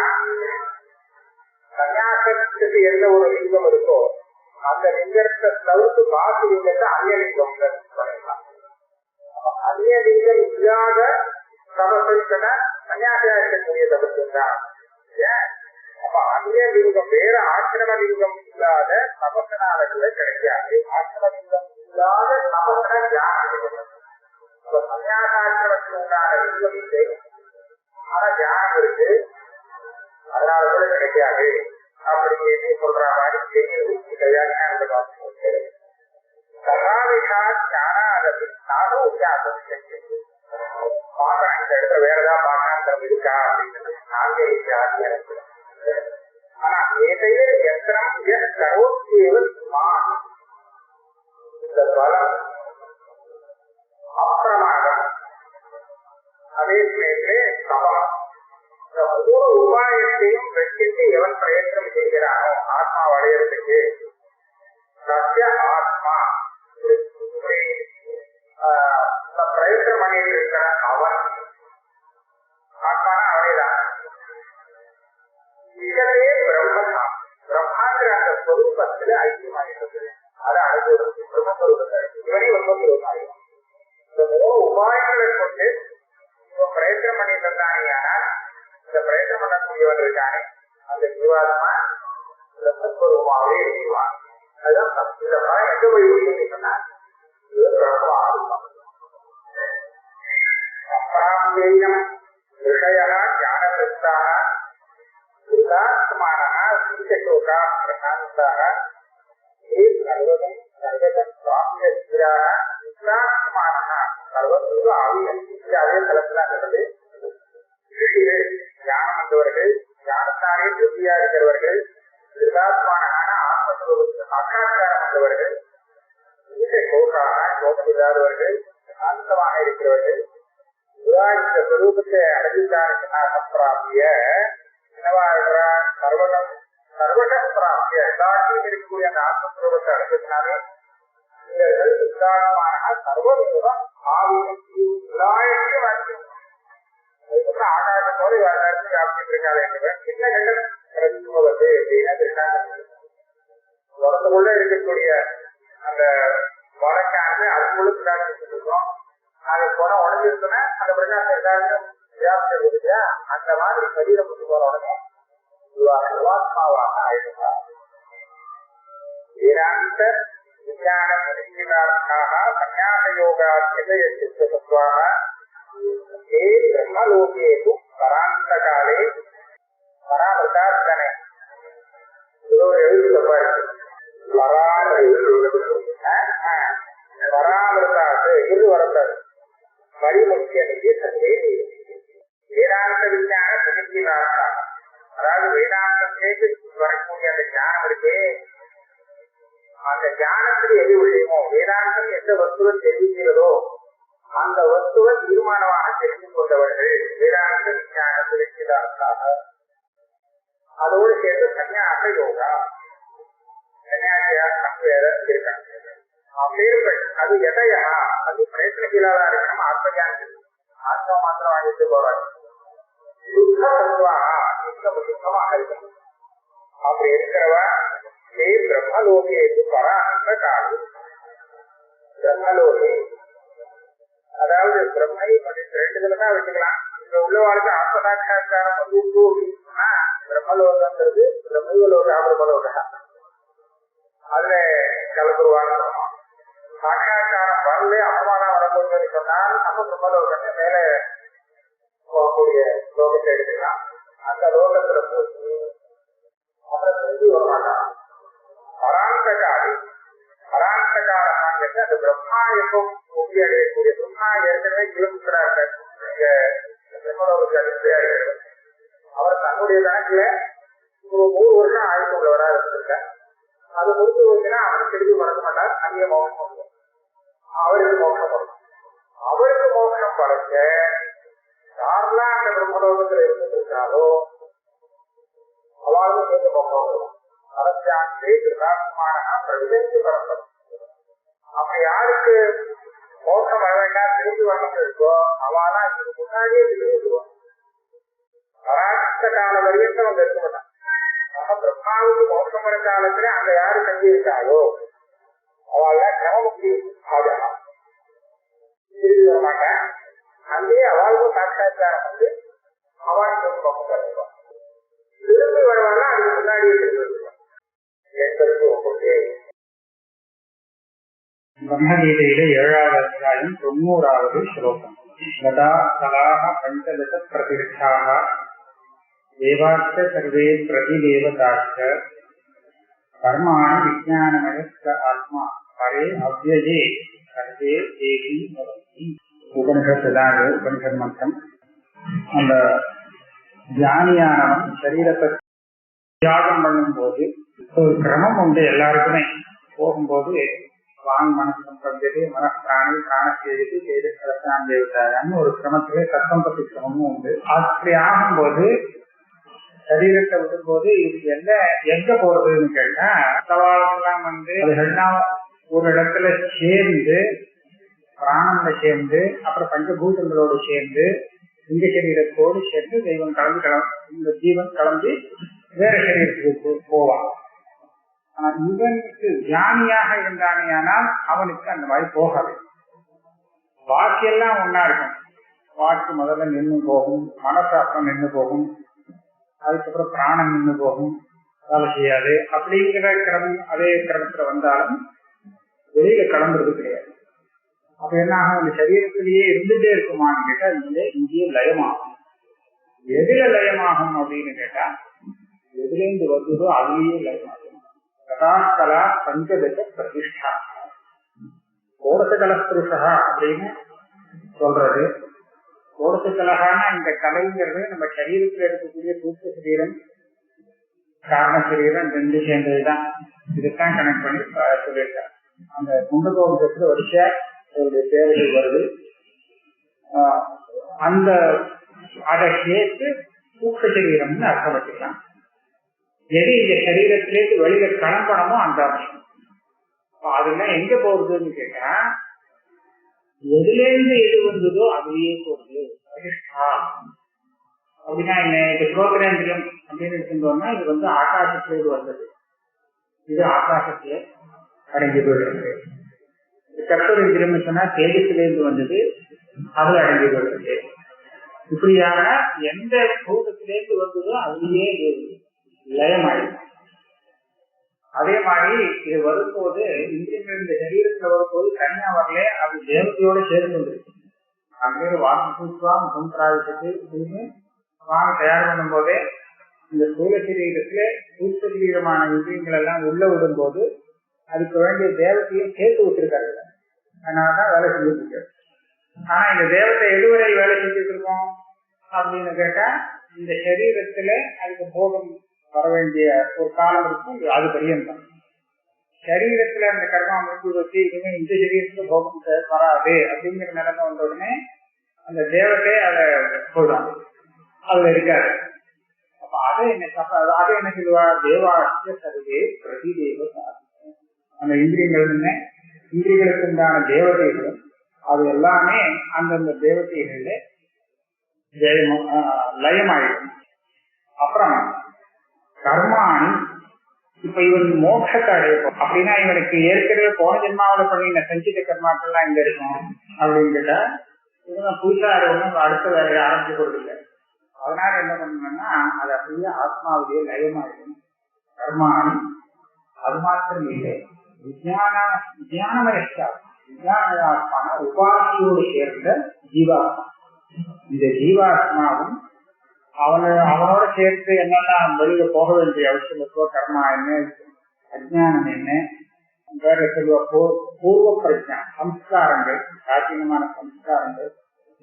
சன்னியாசத்துக்கு எந்த ஒரு லிங்கம் இருக்கோ அந்த லிங்கத்தை தவிர்த்து பாசி லிங்கத்தை அந்நியலிங்கம் பண்ணிடலாம். அந்நியலிங்கம் இல்லாத தபசன சன்னியாசியா இருக்கக்கூடிய தபசம் தான். அப்ப அந்நியலிங்கம் வேற ஆசிரம லிங்கம் இல்லாத தபசனால கூட கிடைக்காது. ஆசிரம லிங்கம் இல்லாத தபசன தியானம். அப்ப சன்னியாசாசிரமத்துக்கு உண்டான லிங்கம் இல்லை, ஆனா தியானம் இருக்கு, அதனால கூட கிடைக்காது அப்படின்னு சொல்ற மாதிரி தெரியுது. வியாக்கியானத்தை பார்த்து சகாவிஷா தியானாதபி நானோ தியாகம் செஞ்சது. பார்க்கலாம் இந்த இடத்துல வேற ஏதாவது பார்க்கணும் இருக்கா அப்படின்னு நாகரிகான்னு எனக்கு. ஆனா ஏதையே எத்தனம் கரோத்தியவ இந்த பலம் அப்பிரமாதம் அதே சமயத்திலே சபலம் இந்த ஒவ்வொரு உபாயத்தையும் வச்சுட்டு எவன் பிரயத்தனம் செய்கிறானோ ஆத்மா அடையிறதுக்கு சத்திய ஆத்மா பிரயத்தனம் பண்ணிட்டு இருக்கிற அவன் ஆத்மான அவனைதான் இதே பிரம்மதான் பிரம்மாங்கிற அந்த ஸ்வரூபத்துல ஐக்கியமாகிறது. அதை அனுபவம் பிரம்மஸ்வரூபத்தை இவனே பிரம்மஸ்வரூபம். இந்த உபாயங்களை கொண்டு இவன் பிரயத்தனம் பண்ணிட்டு இருந்தானேயானால் இந்த பிரயத்தனம் பண்ணக்கூடியவன் இருக்கானே அந்த ஜீவாத்மா பிரம்மஸ்வரூபமாவே இருக்குவான். அதுதான் இந்த படம் எங்க போய் முடியும்னு சொன்னா அப்ராப்தேயம் விஷயா ஞானசக்தாக உதாத்மானः சீதசோகா பிரசாந்தாः ஏ சர்வதம் சர்வதம் பிராப்தியஸ்திராः உதாத்மானः சர்வதேவ ஆவியந்தி. அதே தளத்துல சொல்றது ரிஷிகள் ஞானம் வந்தவர்கள் ஞானத்தாலே திருப்தியா இருக்கிறவர்கள் உதாத்மானகான ஆத்மஸ்வரூபத்துக்கு சாட்சாத்காரம் வந்தவர்கள் சீதசோகாக சோகம் இல்லாதவர்கள் சாந்தமாக இருக்கிறவர்கள் இந்த ஸ்வரூபத்தை அடைஞ்சிட்டாருன்னா பிராப்திய என்னவா இருக்கிறா சர்வதம் சர்வத பிராப்திய எல்லாத்தையும் இருக்கக்கூடிய அந்த ஆத்மஸ்வரூபத்தை அடைஞ்சதுனாலே இவர்கள் சித்தாத்மான சர்வதேவம் ஆவியந்தி எல்லாத்தையும் அடைஞ்சு அதுக்கப்புறம் ஆகாசத்தோடு எல்லாத்தையும் வியாபிச்சுட்டு இருக்காது என்பவர் சின்ன கண்டம் பிரதிபவது அப்படின்னா திருஷ்டாந்தம். உடம்புக்குள்ள இருக்கக்கூடிய அந்த வழக்கானது அதுக்குள்ள பிரகாசிச்சுட்டு இருக்கோம். அது போன உடஞ்சிருக்குன்னா அந்த பிரகாசம் எல்லாருக்கும் வியாபிச்சது இல்லையா, அந்த மாதிரி சரீரம் விட்டு போற உடனே சர்வாத்மாவாக ஆயிடுவார். வேதாந்த விஞ்ஞான நிச்சயதார்த்தாக சந்நியாசயோகாத்யதயசித்தத்வாக ஏ பிரம்மலோகேது பராந்த காலே பராமிருதாஸ்தனே எழுதுப்பாரு பராமிருதாசு இரு வரத்தாரு பரிமுக்கிய நிதியே வேதாந்த விஞ்ஞான சுனிச்சிதார்த்தா. அதாவது வேதாந்தத்துக்கு வரக்கூடிய அந்த ஞானம் இருக்கே, அந்த ஞானத்துக்கு எது விஷயமோ வேதாந்தம் எந்த வஸ்துவை தெரிவிக்கிறதோ அந்த வஸ்துவை தீர்மானமாக தெரிந்து கொண்டவர்கள் வேதாந்த விஞ்ஞான சுனிச்சிதார்த்தாக. அதோடு சேர்த்து சன்னியாச யோகா சன்னியாசியா வேற இருக்காங்க. அது எதையா அது பிரயத்னசீலாதான் இருக்கணும். ஆத்மஜானி ஆத்மா மாத்திரம் வாங்கிட்டு போறாரு சுத்த சத்வாகா சுத்தமாக இருக்கணும். அப்படி இருக்கிறவா பிரம்மலோகேது பராந்த காலு பிரம்மலோகே அதாவது பிரம்மை ரெண்டு தான் வச்சுக்கலாம். இங்க உள்ளவாளுக்கு ஆத்மசாட்சா்காரம் அப்படின்னா பிரம்மலோகங்கிறது பிரம்மலோகா பிரம்மலோகா அதுல கலந்துருவான்னு சொல்லணும். சாட்சா்காரம் வரல அபமானம் வரப்போகுதுன்னு சொன்னால் நம்ம பிரம்மலோகத்தை மேல போகக்கூடிய லோகத்தை எடுத்துக்கலாம். அந்த லோகத்துல போச்சு அப்புறம் செஞ்சு வரமாட்டான். பராந்தகாரி பராந்தகாரமாங்கிறது அந்த பிரம்மா எப்போ முக்தி அடையக்கூடிய பிரம்மா ஏற்கனவே கிளம்புகிறார் பிரம்மலோகத்தை அடிப்படையா இருக்கிறது. அவர் தன்னுடைய கணக்குல ஒரு 3 வருஷம் ஆயுள் உள்ளவராக இருந்திருக்கார். அது முடிஞ்சு போச்சுன்னா அவனுக்கு திரும்பி மறக்க மாட்டார். அங்கே மோகம் பண்ணுவோம், அவருக்கு மோட்சம் வரும். அவருக்கு மோட்சம் படைக்க யாரெல்லாம் அந்த பிரம்மலோகத்துல இருந்திருக்காரோ அவளுக்கு சேர்ந்து மோட்சம் வரும். அரசாங்கே கிருதாத்மான பிரதிபலித்து பரப்பம். அப்ப யாருக்கு மோட்சம் வர வேண்டாம் திரும்பி வரணும் இருக்கோ அவெல்லாம் இதுக்கு முன்னாடியே திரும்பி வருவான். பராட்ச கால வரைக்கும் அவங்க இருக்க மாட்டான். நம்ம பிரம்மாவுக்கு மோட்சம் வர காலத்துல அங்க யாரு தங்கி இருக்காளோ அவள கிரமமுக்தி ஆகலாம். திரும்பி வர மாட்டான். அங்கேயே அவளுக்கும் சாட்சாத்காரம் வந்து அவளுக்கு மோட்சம் வருவான். திரும்பி வருவாங்க அதுக்கு முன்னாடியே திரும்பி வருவான். என்பதற்கு உங்களுக்கு பிரம்மகீதையிலே 7வது அத்தியாயம் 90வது ஸ்லோகம். கதா கலாஹ பஞ்சதச பிரதிஷ்டாஹ தேவாச்ச சர்வே பிரதிதேவதாச்ச கர்மாணி விஞ்ஞானமயஸ்த ஆத்மா பரே அவ்யயே சர்வே தேவி பவந்தி. உபனிஷத்து தான் அது, உபனிஷத் மந்திரம். அந்த தியானியானவன் சரீரத்தை தியாகம் பண்ணும் போது ஒரு கிரமம் உண்டு எல்லாருக்குமே. போகும்போது வாங் மனசம் பஞ்சது மனப்பிராணி பிராணத்தேதி தேஜஸ்தான் தேவதான்னு ஒரு கிரமத்திலே சத்தம்பத்தி கிரமமும் உண்டு. அப்படி ஆகும்போது சரீரத்தை விடும்போது இது எங்க போறதுன்னு கேட்டா, சவாலெல்லாம் அதுகள்லாம் ஒரு இடத்துல சேர்ந்து பிராணங்கள சேர்ந்து அப்புறம் பஞ்சபூதங்களோடு சேர்ந்து இந்த சரீரத்தோடு சேர்ந்து தெய்வம் இந்த ஜீவன் கலந்து வேற சரீரத்துக்கு போவான். ஆனா இவனுக்கு ஞானியாக இருந்தானே ஆனால் அவனுக்கு அந்த மாதிரி போகாது. வாக்கியெல்லாம் ஒன்னா இருக்கும். வாக்கு முதல்ல நின்று போகும், மனசு அப்புறம் நின்று போகும், அதுக்கப்புறம் பிராணம் நின்று போகும், வேலை செய்யாது. அப்படிங்கிற கிரமம் அதே கிரமத்துல வந்தாலும் வெளியில கிளம்புறது கிடையாது. அப்ப என்ன ஆகும், அந்த சரீரத்திலேயே இருந்துட்டே இருக்குமான்னு கேட்டா இங்கேயே லயமாகும். எதுல லயமாகும் அப்படின்னு கேட்டா, எதுலேருந்து வந்ததோ அதுலயே லயமாகும். கதாகலா பஞ்சதச பிரதிஷ்டா கோடசகல புருஷா அப்படின்னு சொல்றது. கோடசகலகான இந்த கலைங்கிறது நம்ம சரீரத்தில் இருக்கக்கூடிய தூக்க சரீரம் காரண சரீரம் ரெண்டு சேர்ந்ததுதான். இதுதான் கனெக்ட் பண்ணி சொல்லியிருக்காங்க. அந்த குண்டகோபத்துல வரிசையா அவருடைய பேர்கள் வருது. அந்த அதை சேர்த்து தூக்க சரீரம்னு அர்த்தம் வச்சுக்கலாம். எது இந்த சரீரத்திலேருந்து வெளியில கிளம்பணுமோ அந்த அம்சம். அதெல்லாம் எங்க போறதுன்னு கேட்டா, எதுலேருந்து எது வந்ததோ அதுலயே போகுது. அப்படின்னா என்ன, இது புரோகிரேந்திரியம் அப்படின்னு எடுத்துட்டோம்னா இது ஆகாசத்திலேருந்து வந்தது. இது ஆகாசத்துல அடங்கி போயிடுறது. கற்பூரேந்திரியம் சொன்னா தேஜத்திலேருந்து வந்தது, அது அடங்கி போயிடுறது. இப்படியாக எந்த பூதத்திலேருந்து வந்ததோ அதுலயே லயமாயிடும். அதே மாதிரி இது வரும்போது இந்திரியங்கள் இந்த சரீரத்துல வரும்போது தனியா வரல, அது தேவதையோட சேர்ந்து வந்துருக்கு. அங்கே வாக்கு பூசுவாம் முகம்பிராயத்துக்கு அப்படின்னு வாங்க தயார் பண்ணும் போதே இந்த ஸ்தூல சரீரத்துல சூட்ச சரீரமான இந்திரியங்கள் எல்லாம் உள்ள விடும் போது அதுக்கு வேண்டிய தேவத்தையும் சேர்த்து விட்டுருக்காரு. அதனாலதான் வேலை செஞ்சுட்டு இருக்காரு. ஆனா இந்த தேவத்தை எதுவரை வேலை செஞ்சுட்டு இருக்கோம் அப்படின்னு கேட்டா, இந்த சரீரத்துல அதுக்கு போகம் வர வேண்டிய ஒரு காலம் இருக்கும். அது பரியந்தம் சரீரத்துல அந்த கர்மா முடிஞ்சு வச்சு இனிமே இந்த சரீரத்துல போகம் வராது அப்படிங்கிற நிலைமை வந்த உடனே அந்த தேவத்தை அதை சொல்றாங்க, அதுல இருக்காரு. அப்ப அதை என்ன சொல்லுவா, தேவாசிய சருகே பிரதி தேவ. அந்த இந்திரியங்களுக்கு உண்டான தேவதைகளும் அது எல்லாமே அந்தந்த தேவதைகள்ல லயமாயிடும். அப்புறம் கர்மாணி, இப்ப இவன் மோட்சத்தை அடையப்போம் அப்படின்னா இவனுக்கு ஏற்கனவே போன ஜென்மாவில பண்ணின சஞ்சித கர்மாக்கள்லாம் எங்க இருக்கும் அப்படின்னு கேட்டா, இவன் புதுசா ஒன்றும் அடுத்த வேலையை ஆரம்பிச்சு கொடுக்கல. அதனால என்ன பண்ணணும்னா அது அப்படியே ஆத்மாவிலேயே லயமாயிடும். கர்மாணி அது மாத்திரம் இல்லை, விஞ்ஞானமயமான உபாசியோடு சேர்ந்த ஜீவாத்மா. இந்த ஜீவாத்மாவும் அவனோட சேர்த்து என்னெல்லாம் வெளியில போக வேண்டிய அவசியம் இருக்கோ, கர்மா என்ன, அஜ்ஞானம் என்ன, வேற சொல்லுவ பூர்வ பிரஜா சம்ஸ்காரங்கள், பிராச்சீனமான சம்ஸ்காரங்கள்,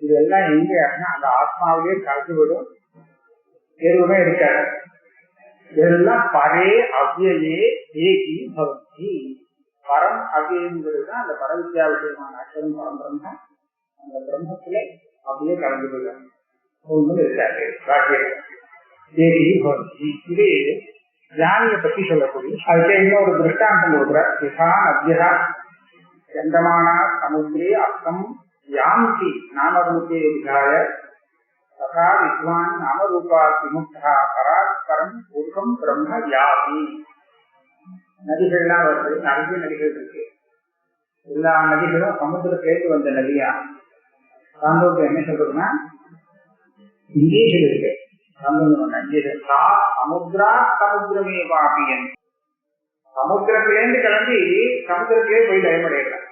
இதெல்லாம் எங்க அந்த ஆத்மாவிலேயே கலந்துவிடும், எதுவுமே இருக்காது. இதெல்லாம் பரே அவ்யயே ஏகி பவதி. பரம் அவ்யங்கிறது தான் அந்த பரவித்யா விஷயமான அக்ஷரம் பரம்பிரம்ம. அந்த பிரம்மத்துல அப்படியே கலந்து போயிடும், ஒன்றும் இருக்காது. இது ஞானியை பத்தி சொல்லக்கூடிய அதுக்கு இன்னொரு திருஷ்டாந்தம் கொடுக்குறார். யதா நத்யா சந்தமானா சமுத்திரே அர்த்தம் யாந்தி நாமரூபே விதாய ததா வித்வான் நாமரூபா விமுக்தா பராஸ்பரம் புருஷம் பிரம்ம யாதி. நதிகள்லாம் வருது, நிறைய நதிகள் இருக்கு. எல்லா நதிகளும் சமுத்திரத்திலேருந்து வந்த நதியா. சாந்தோக்கு என்ன சொல்றதுன்னா, இங்கேகள் இருக்கு சமுத்திரா சமுத்திரமே பாப்பியன். சமுத்திரத்திலேருந்து கிளம்பி சமுத்திரத்திலே போய் லயமடைகிறார்.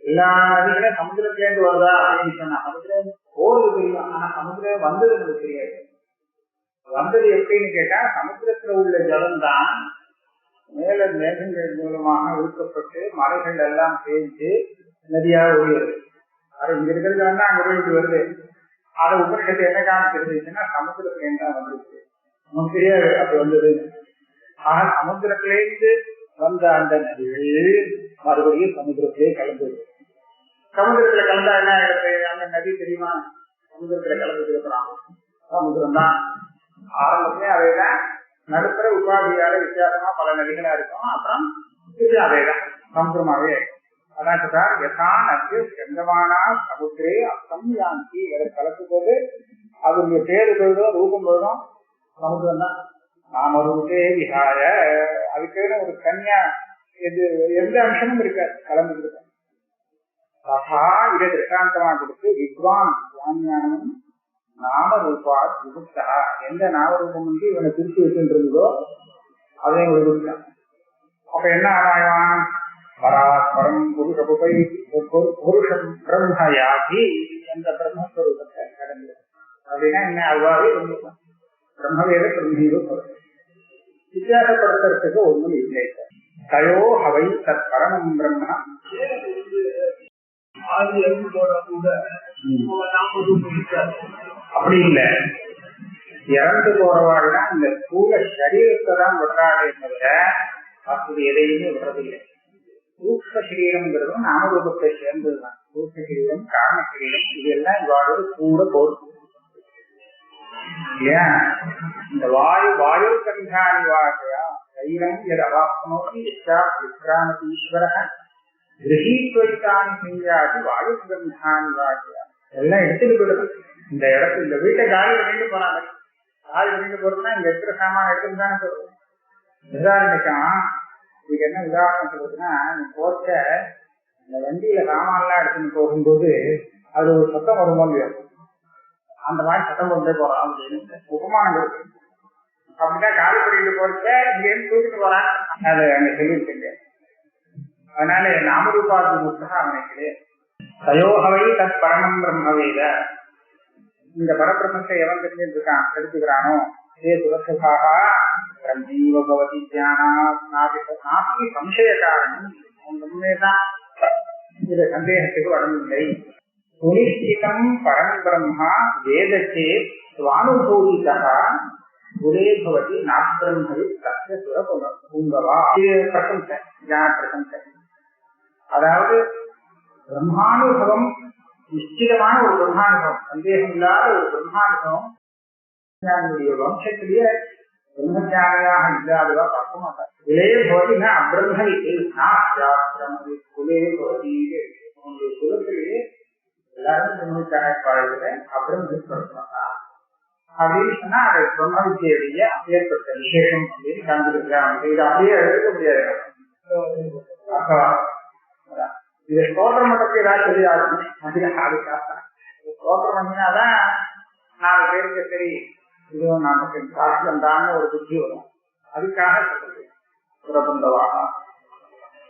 எல்லா நதிகளும் சமுத்திரத்திலேருந்து வருதா அப்படின்னு சொன்னா சமுத்திரம் ஓடுது தெரியும், ஆனா சமுத்திரம் வந்தது நமக்கு தெரியாது. வந்தது எப்படின்னு கேட்டா, சமுத்திரத்துல உள்ள ஜலம் தான் மேல மேகங்கள் மூலமாக இழுக்கப்பட்டு மலைகள் எல்லாம் சேர்ந்து நதியாக ஓடுகிறது. அது இங்க இருக்கிறது வந்து அங்க போயிட்டு வருது. அதை உபநிஷத்து என்ன காமிச்சிருந்துச்சுன்னா சமுத்திரத்துல என்ன வந்துருக்கு நமக்கு தெரியாது அப்படி வந்தது. ஆக சமுத்திரத்திலேருந்து வந்த அந்த நதிகள் மறுபடியும் சமுத்திரத்திலே கலந்தது. சமுதிரத்துல கலந்தா என்ன ஆயிடுது? அந்த நதி தெரியுமா? சமுதிரத்துல கலந்துட்டு இருக்கிறான் சமுதிரம் தான். ஆரம்பத்திலே அதேதான், நடுத்தர உபாதியால வித்தியாசமா பல நதிகளா இருக்கும். அப்புறம் இது அதேதான் சமுதிரமாவே இருக்கும். அதான் சார் யதா நதி செந்தமானா சமுத்திரே அர்த்தம் யாந்தி. அதை கலக்கும் போது அதனுடைய பேரு போயிடும், ரூபம் போயிடும், சமுதிரம் தான். நாம ரூபே விஹாய, அதுக்குன்னு ஒரு கன்யா எந்த அம்சமும் இருக்காது, கலந்து இருக்கும். இதை திருஷ்டாந்தமா கொடுத்து வித்வான் சுவாமியானவன் நாமரூபா விமுக்தா, எந்த நாமரூபம் வந்து இவனை திருச்சி வச்சுருந்ததோ அதையும் விடுவித்தான். அப்ப என்ன ஆவான்? பராஸ்பரம் புருஷபுபை புருஷம் பிரம்மயாகி, எந்த பிரம்மஸ்வரூபத்தை கடந்து அப்படின்னா என்ன அவ்வாறு இருந்துதான். பிரம்மவேத பிரம்மீவ வித்தியாசப்படுத்துறதுக்கு ஒன்றும் இல்லை. தயோ ஹவை தத் பரமம் பிரம்ம அப்படி இல்லை. இறந்து போறவாள்னா இந்த ஸ்தூல சரீரத்தை தான் விடுறாளே தவிர அப்படி எதையுமே விடுறதில்லை. சூக்ஷ்ம சரீரம்ங்கிறதும் நாமரூபத்தை சேர்ந்ததுதான். சூக்ஷ்ம சரீரம், காரண சரீரம், இதெல்லாம் இவ்வாறு கூட போகும் இல்லையா? இந்த வாயு கந்தானி வாகையா சரீரம் எது அவாப்னோதி விக்ராமதீஸ்வர கிரகீத்வைத்தானி செஞ்சாதி வாயு கந்தானி வாகையா எல்லாம் எடுத்துட்டு போயிடுது. இந்த இடத்துல இந்த வீட்டை காலி பண்ணிட்டு போறாங்க. காலி பண்ணிட்டு போறதுன்னா இங்க இருக்கிற சாமான எடுத்துட்டு தானே போறது. உதாரணம் இதுக்கு என்ன உதாரணம் சொல்றதுன்னா, போட்ட இந்த வண்டியில சாமான்லாம் எடுத்துன்னு போகும்போது அது ஒரு சத்தம் வருமோ இல்லையோ, அந்த மாதிரி சத்தம் கொண்டே போறான் அப்படின்னு உபமானம் இருக்கு. அப்படிதான் காலி பண்ணிட்டு போறத இங்கேருந்து தூக்கிட்டு போறான், அது அங்க சொல்லியிருக்கீங்க. அதனால நாமரூபாதி முக்தா அவனை கிடையாது. தயோகவை தத் பரமம் பிரம்மவேத, இந்த பரபிரம்மத்தை எவன் தெரிஞ்சுட்டு இருக்கான், எடுத்துக்கிறானோ ஏ சுரசுகாக பிரம்மீவ பவதி தியானாதி சம்சய காரணம் உண்மைதான். இது சந்தேகத்துக்கு வரவில்லை. சுனிஷ்டிதம் பரம் பிரம்மா வேதச்சே சுவானுபூதிதா குரே பவதி நாப்ரம்மவி தஸ்ய சுரபுங்கவா. இது பிரசம்சை, ஞான பிரசம்சை. அதாவது பிரம்மானுபவம், நிச்சயமான ஒரு பிரம்மானுபவம், சந்தேகம் இல்லாத ஒரு பிரம்மானுபவம் வம்சத்திலேயே பிரம்மஜானியாக இல்லாதவா பார்க்க மாட்டார். குலே பவதி ந அப்ரம்மவித் நாஸ்யாஸ்ரமவி குலே பவதி. உங்களுடைய குலத்திலேயே எல்லாரும் பிரம்மச்சாரியாளர்கள அப்ரம்மவித் சொல்றாங்க அப்படின்னு சொன்னா அதை பிரம்ம வித்தியுடைய ஏற்பட்ட விசேஷம் அப்படின்னு காண்பிருக்கிறாங்க. இது அப்படியே எடுக்க முடியாது. இது ஸ்தோத்திரம் மட்டும் ஏதாவது தெரியாது அப்படின்னு அதுக்காக ஸ்தோத்திரம் பண்ணினாதான் 4 பேருக்கு சரி இதுவும் நமக்கு சாஸ்திரம் தான் ஒரு புத்தி வரும். அதுக்காக சொல்றது புறபந்தவாக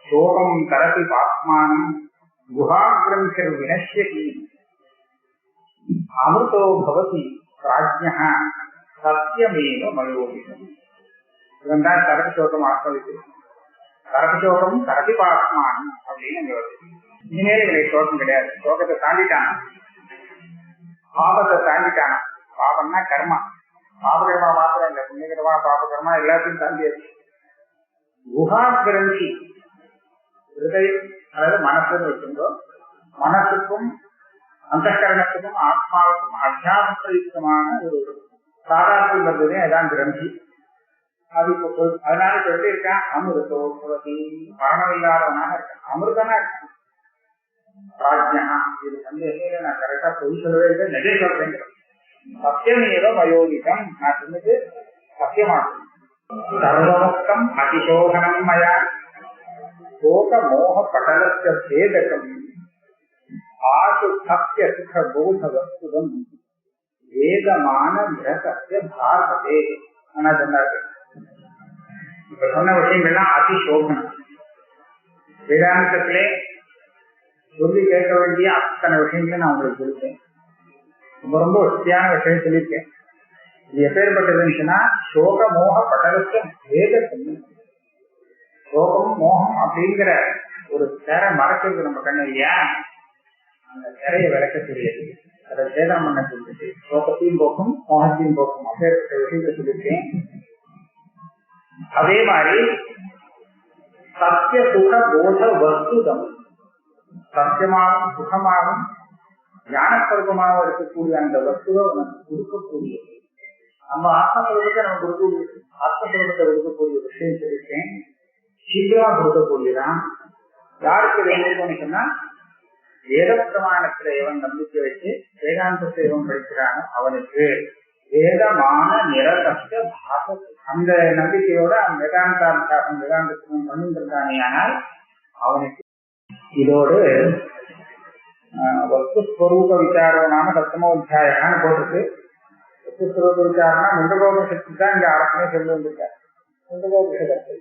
சோகம் தரப்பி பாத்மானம் குஹாகிரமிஷர் வினஷ்யதி அமிர்தோ பவதி பிராஜ்ஞः சத்தியமேவ மயோகிதம். இவன் தான் தரப்பி சோகம் ஆஸ்வதித்து தரப்பி சோகம் தரப்பி பாத்மானம் அப்படின்னு இங்க வருது. இனிமேல் இவனுக்கு சோகம் கிடையாது. சோகத்தை தாண்டிட்டானா, பாபத்தை தாண்டிட்டானா. பாபம்னா கர்மா, பாபகர்மா மாத்திரம் இல்ல, புண்ணியகர்மா பாபகர்மா எல்லாத்தையும் தாண்டியாச்சு. குஹா கிரந்தி ஹிருதயம், அதாவது மனசுன்னு வச்சிருந்தோம். மனசுக்கும் அந்தகரணத்துக்கும் ஆத்மாவுக்கும் அத்தியாசமான ஒரு சாதாரணம் வந்ததே அதான் கிரந்தி. அது இப்போ அதனால சொல்லி இருக்கேன் அமிர்தோ பவதி, மரணம் இல்லாதவனாக இருக்கேன், அமிர்தனா இருக்கேன். பிராஜ்ஞா, இது சந்தேகம் நான் கரெக்டா பொய் சொல்லவே இல்லை, நிஜ சொல்றேன். சத்தியமேவ மயோகிதம், நான் சொன்னது சத்தியமாகும். சர்வமுக்தம் அதிசோகனம் மயா சோக மோக படலத்த பேதகம் ஆசு சத்திய சுக போத வஸ்துதம் வேதமான கிரகத்திய பாரதே. ஆனா சொன்னாரு இப்ப சொன்ன விஷயங்கள்லாம் அதிசோகனம். வேதாந்தத்திலே சொல்லி கேட்க வேண்டிய அத்தனை விஷயங்களை நான் உங்களுக்கு கொடுத்தேன். ரொம்ப ரொம்ப வசதியான விஷயம் சொல்லியிருக்கேன். இது எப்பேற்பட்டதுன்னா சோக மோக படலத்தை வேதத்தை, சோகம் மோகம் அப்படிங்கிற ஒரு சேர மறைக்கிறது நம்ம கண்ணு இல்லையா, அந்த நிறைய விளக்கக்கூடியது, அதை சேதம் பண்ணக்கூடியது, சோகத்தையும் போக்கும் மோகத்தையும் போக்கும் அப்பேற்பட்ட விஷயத்தை சொல்லியிருக்கேன். அதே மாதிரி சத்திய சுக போத வஸ்துதம், சத்தியமாகவும் சுகமாகவும் ஞானஸ்வரூபமாக இருக்கக்கூடிய அந்த வஸ்துவை உனக்கு கொடுக்கக்கூடியது. நம்ம ஆத்மஸ்வரூபத்தை நம்ம கொடுக்கக்கூடிய ஆத்மஸ்வரூபத்தை கொடுக்கக்கூடிய விஷயம் சொல்லியிருக்கேன். சீக்கிரமா கொடுக்கக்கூடியதான். யாருக்கு வேண்டியதுன்னு சொன்னா, வேத பிரமாணத்துல எவன் நம்பிக்கை வச்சு வேதாந்தத்தை எவன் படிக்கிறானோ அவனுக்கு வேதமான நிரகஷ்ட பாச அந்த நம்பிக்கையோட அவன் வேதாந்தத்துவம் பண்ணிருந்தானே. ஆனால் அவனுக்கு இதோடு வஸ்துஸ்வரூப விசாரம் நாம சப்தமோத்தியாயான்னு போட்டிருக்கு. வஸ்துஸ்வரூப விசாரம்னா முண்டகோபனிஷத்து தான் இங்க அரசனே சொல்லி வந்திருக்காரு. முண்டகோபனிஷத்து